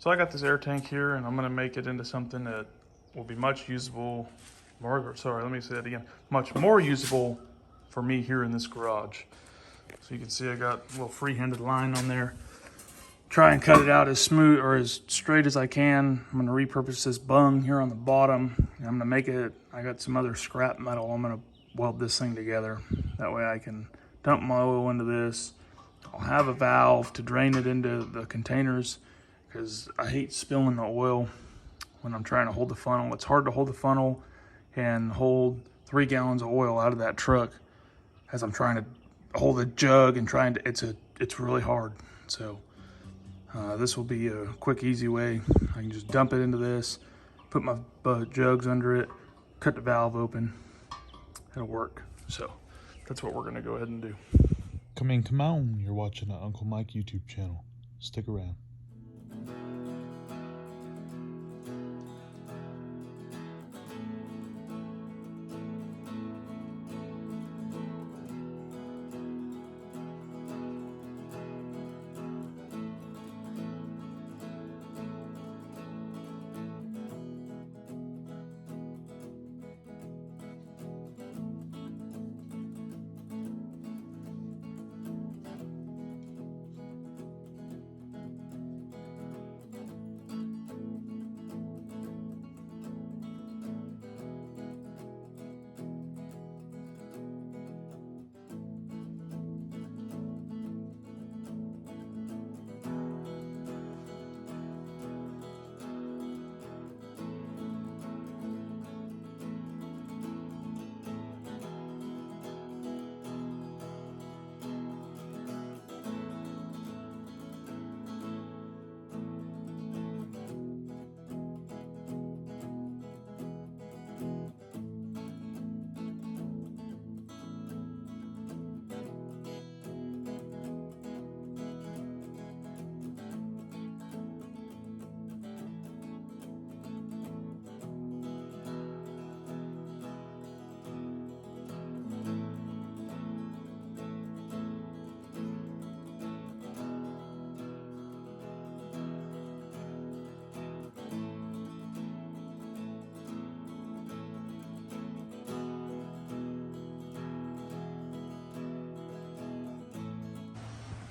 So I got this air tank here, and I'm gonna make it into something that will be much usable, let me say that again, much more usable for me here in this garage. So you can see I got a little free-handed line on there. Try and cut it out as smooth or as straight as I can. I'm gonna repurpose this bung here on the bottom. And I'm gonna make it, I got some other scrap metal. I'm gonna weld this thing together. That way I can dump my oil into this. I'll have a valve to drain it into the containers because I hate spilling the oil when I'm trying to hold the funnel. It's hard to hold the funnel and hold 3 gallons of oil out of that truck as I'm trying to hold a jug and it's really hard. So this will be a quick, easy way. I can just dump it into this, put my jugs under it, cut the valve open. It'll work. So that's what we're gonna go ahead and do. Come on, you're watching the Uncle Mike YouTube channel. Stick around.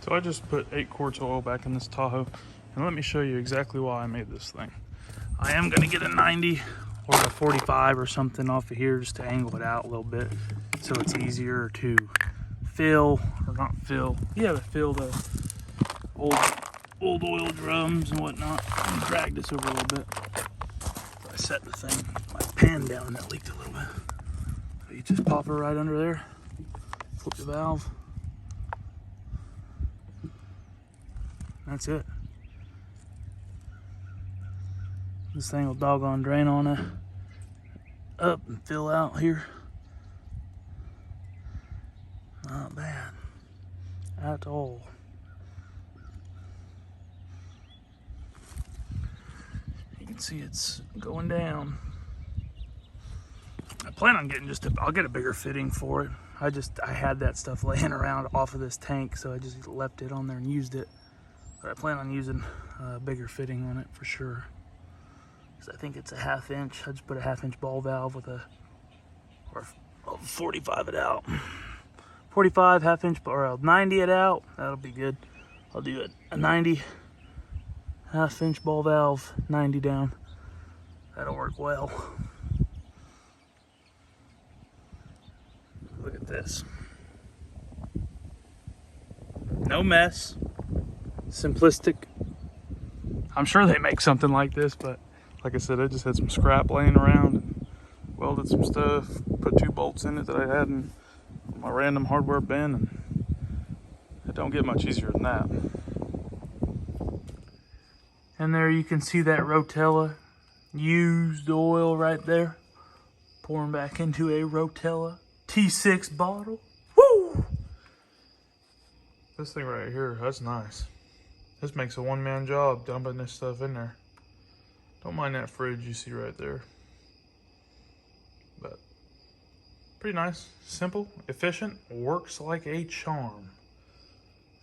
So I just put 8 quarts of oil back in this Tahoe, and let me show you exactly why I made this thing. I am gonna get a 90 or a 45 or something off of here just to angle it out a little bit so it's easier to fill, or not fill, yeah, to fill the old oil drums and whatnot. I'm gonna drag this over a little bit. So I set the thing, my pan down, and that leaked a little bit. So you just pop it right under there, flip the valve. That's it. This thing will doggone drain on it up and fill out here. Not bad at all. You can see it's going down. I plan on getting I'll get a bigger fitting for it. I had that stuff laying around off of this tank, so I just left it on there and used it. But I plan on using a bigger fitting on it for sure. Because I think it's a 1/2 inch. I just put a 1/2 inch ball valve with or I'll 45 it out. 45, 1/2 inch, or I'll 90 it out. That'll be good. I'll do a 90, 1/2 inch ball valve, 90 down. That'll work well. Look at this. No mess. Simplistic. I'm sure they make something like this, but like I said, I just had some scrap laying around and welded some stuff, put 2 bolts in it that I had in my random hardware bin, and it don't get much easier than that. And there you can see that Rotella used oil right there, pouring back into a Rotella T6 bottle. Woo! This thing right here, that's nice. This makes a one-man job dumping this stuff in there. Don't mind that fridge you see right there. But pretty nice, simple, efficient, works like a charm.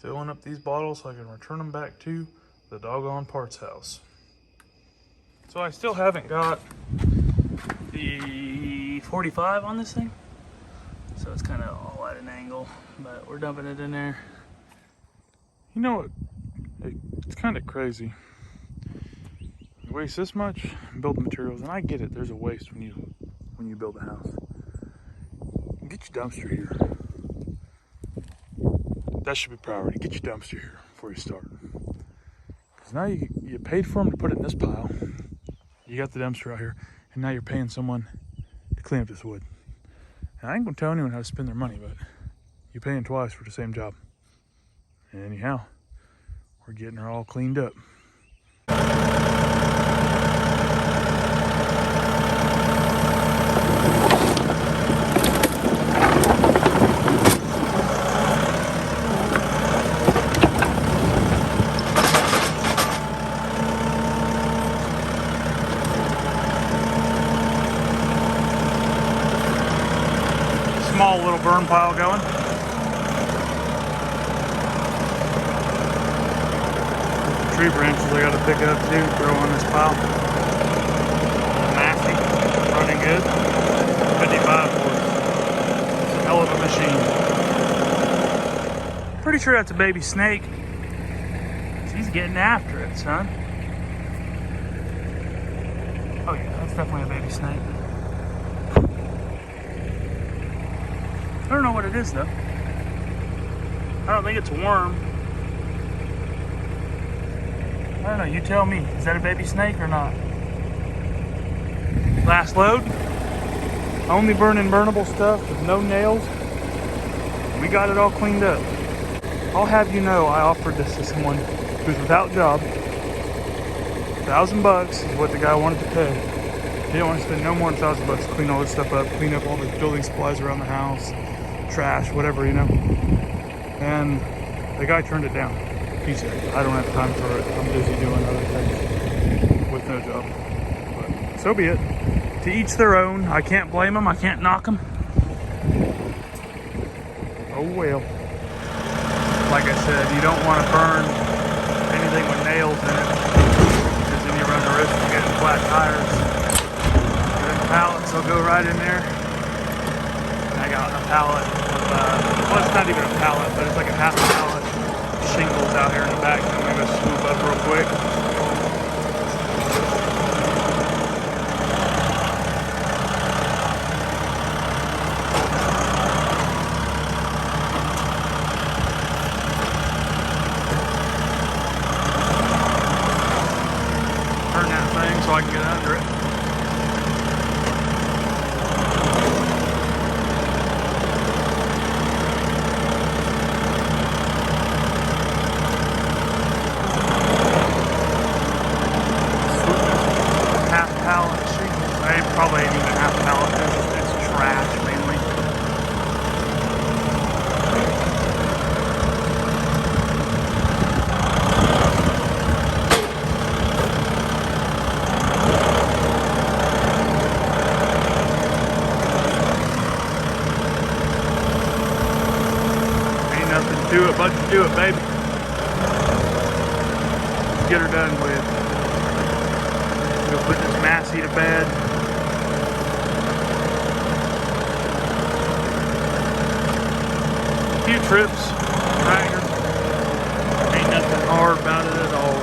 Filling up these bottles so I can return them back to the doggone parts house. So I still haven't got the 45 on this thing. So it's kind of all at an angle, but we're dumping it in there. You know what? It's kind of crazy. You waste this much building materials, and I get it. There's a waste when you build a house. Get your dumpster here. That should be priority. Get your dumpster here before you start. Because now you paid for them to put it in this pile. You got the dumpster out here, and now you're paying someone to clean up this wood. And I ain't gonna tell anyone how to spend their money, but you're paying twice for the same job. And anyhow, we're getting her all cleaned up. Small little burn pile going. Tree branches I gotta pick up too, throw on this pile. Nasty, running good. 55 volts. It's a hell of a machine. Pretty sure that's a baby snake. She's getting after it, son. Oh yeah, that's definitely a baby snake. I don't know what it is though. I don't think it's a worm. I don't know, you tell me. Is that a baby snake or not? Last load. Only burning burnable stuff with no nails. We got it all cleaned up. I'll have you know I offered this to someone who's without a job. $1,000 is what the guy wanted to pay. He didn't want to spend no more than $1,000 to clean all this stuff up, clean up all the building supplies around the house, trash, whatever, you know. And the guy turned it down. He said, I don't have time for it. I'm busy doing other things with no job. But so be it. To each their own. I can't blame them. I can't knock them. Oh well. Like I said, you don't want to burn anything with nails in it, because then you run the risk of getting flat tires. And then pallets will go right in there. And I got a pallet of, well, it's not even a pallet, but it's like a half pallet shingles out here in the back. So I'm gonna swoop up real quick. Turn that thing so I can get under it. Probably ain't even half a pallet. It's trash mainly. Ain't nothing to it but to do it, baby. Get her done with. Go put this Massey to bed. Few trips, dragger. Ain't nothing hard about it at all.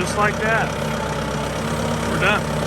just like that. We're done.